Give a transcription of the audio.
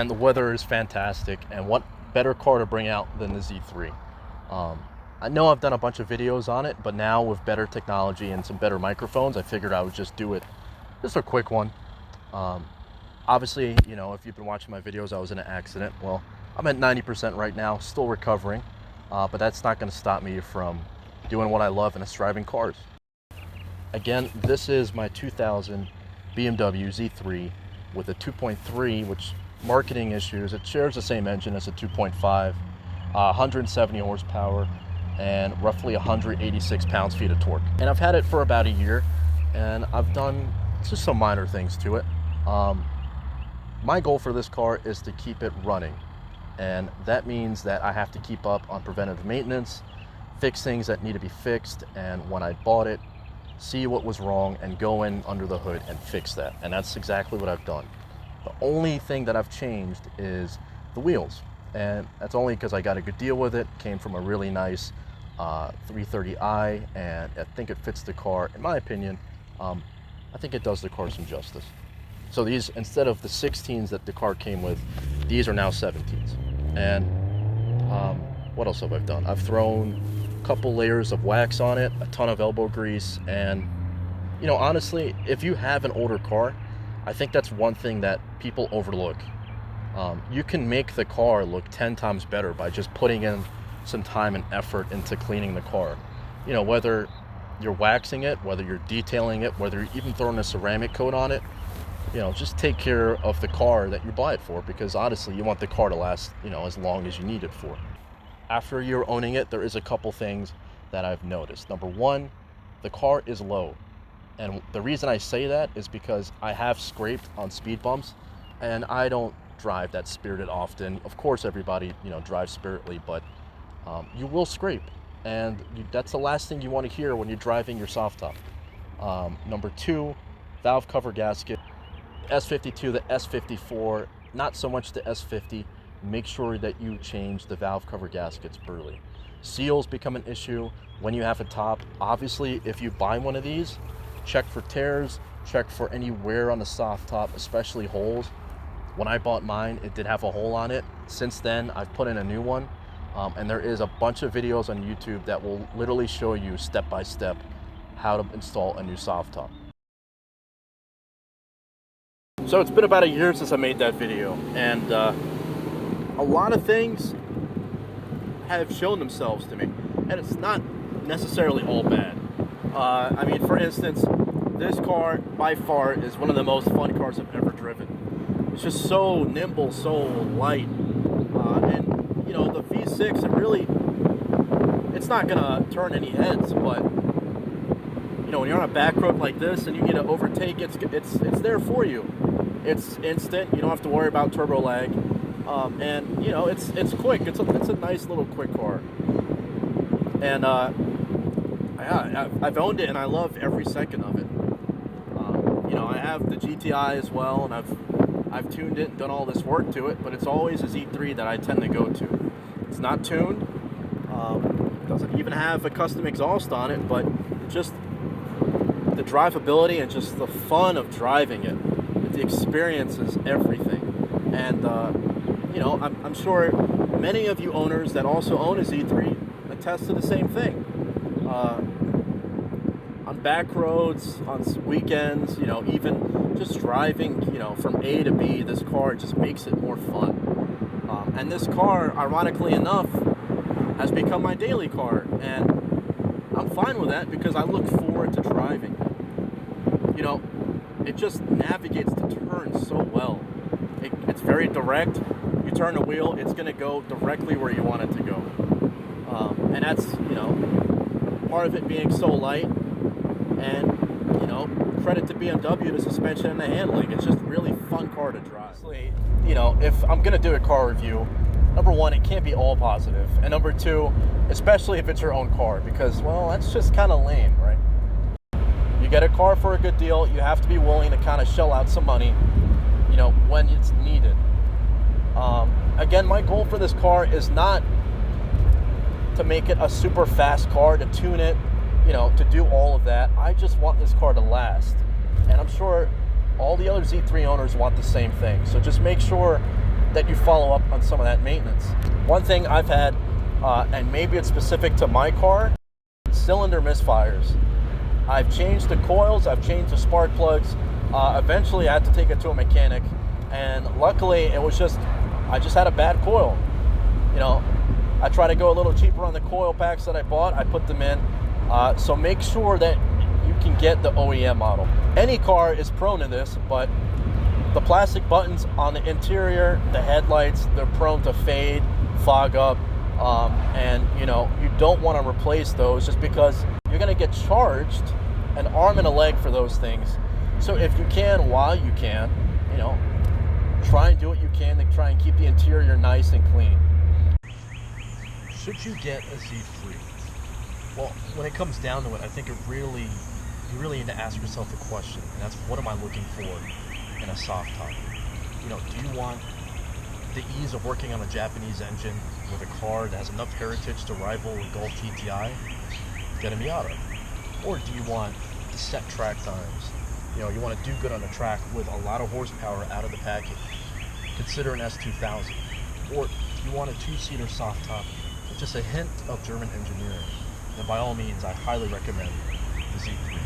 and the weather is fantastic, and what better car to bring out than the Z3. I know I've done a bunch of videos on it, but now with better technology and some better microphones, I figured I would just do it, just a quick one. Obviously, you know, if you've been watching my videos, I was in an accident. Well, I'm at 90% right now, still recovering, but that's not going to stop me from doing what I love, and it's driving cars. Again, this is my 2000 BMW Z3 with a 2.3, which marketing issues, it shares the same engine as a 2.5, 170 horsepower, and roughly 186 pounds-feet of torque. And I've had it for about a year, and I've done just some minor things to it. My goal for this car is to keep it running, and that means that I have to keep up on preventative maintenance, fix things that need to be fixed, and when I bought it, see what was wrong and go in under the hood and fix that. And that's exactly what I've done. The only thing that I've changed is the wheels, and that's only because I got a good deal with it. Came from a really nice 330i, and I think it fits the car, in my opinion. I think it does the car some justice. So these, instead of the 16s that the car came with, these are now 17s. And what else have I done? I've thrown a couple layers of wax on it, a ton of elbow grease, and you know, honestly, if you have an older car, I think that's one thing that people overlook. You can make the car look 10 times better by just putting in some time and effort into cleaning the car. You know, whether you're waxing it, whether you're detailing it, whether you're even throwing a ceramic coat on it, you know, just take care of the car that you buy it for, because honestly, you want the car to last, you know, as long as you need it for. After you're owning it, there is a couple things that I've noticed. Number one, the car is low. And the reason I say that is because I have scraped on speed bumps, and I don't drive that spirited often. Of course, everybody, you know, drives spiritedly, but you will scrape, and that's the last thing you want to hear when you're driving your soft top. Number two, valve cover gasket. S52, the S54, not so much the S50. Make sure that you change the valve cover gaskets early. Seals become an issue when you have a top. Obviously, if you buy one of these, check for tears, check for any wear on the soft top, especially holes. When I bought mine, it did have a hole on it. Since then, I've put in a new one, and there is a bunch of videos on YouTube that will literally show you step by step how to install a new soft top. So it's been about a year since I made that video, and a lot of things have shown themselves to me, and it's not necessarily all bad. I mean, for instance, this car by far is one of the most fun cars I've ever driven. It's just so nimble, so light, and you know, the V6, it's not gonna turn any heads, but you know, when you're on a back road like this and you need to overtake, it's there for you. It's instant. You don't have to worry about turbo lag, and you know, it's quick. It's a nice little quick car, and I've owned it and I love every second of it. You know, I have the GTI as well, and I've tuned it and done all this work to it, but it's always a Z3 that I tend to go to. It's not tuned. It doesn't even have a custom exhaust on it, but just the drivability and just the fun of driving it. The experience is everything. And you know, I'm sure many of you owners that also own a Z3 attest to the same thing. On back roads, on weekends, you know, even just driving, you know, from A to B, this car just makes it more fun. And this car, ironically enough, has become my daily car, and I'm fine with that because I look forward to driving. You know, it just navigates the turns so well. It's very direct. You turn the wheel, it's going to go directly where you want it to go. And that's, you know, part of it being so light. And, you know, credit to BMW, the suspension and the handling. It's just a really fun car to drive. You know, if I'm going to do a car review, number one, it can't be all positive. And number two, especially if it's your own car, because, well, that's just kind of lame, right? You get a car for a good deal, you have to be willing to kind of shell out some money, you know, when it's needed. Again, my goal for this car is not to make it a super fast car, to tune it, you know, to do all of that. I just want this car to last. And I'm sure all the other Z3 owners want the same thing. So just make sure that you follow up on some of that maintenance. One thing I've had, and maybe it's specific to my car, cylinder misfires. I've changed the coils, I've changed the spark plugs. Eventually I had to take it to a mechanic, and luckily it was I just had a bad coil. You know, I try to go a little cheaper on the coil packs that I bought. I put them in. So make sure that you can get the OEM model. Any car is prone to this, but the plastic buttons on the interior, the headlights, they're prone to fade, fog up, and you know, you don't want to replace those just because you're going to get charged an arm and a leg for those things. So if you can, while you can, you know, try and do what you can to try and keep the interior nice and clean. Should you get a Z3? Well, when it comes down to it, I think you really need to ask yourself a question, and that's, what am I looking for in a soft top? You know, do you want the ease of working on a Japanese engine with a car that has enough heritage to rival a Golf GTI? Get a Miata. Or do you want the set track times? You know, you want to do good on a track with a lot of horsepower out of the package. Consider an S2000. Or you want a two-seater soft top with just a hint of German engineering, then by all means, I highly recommend the Z3.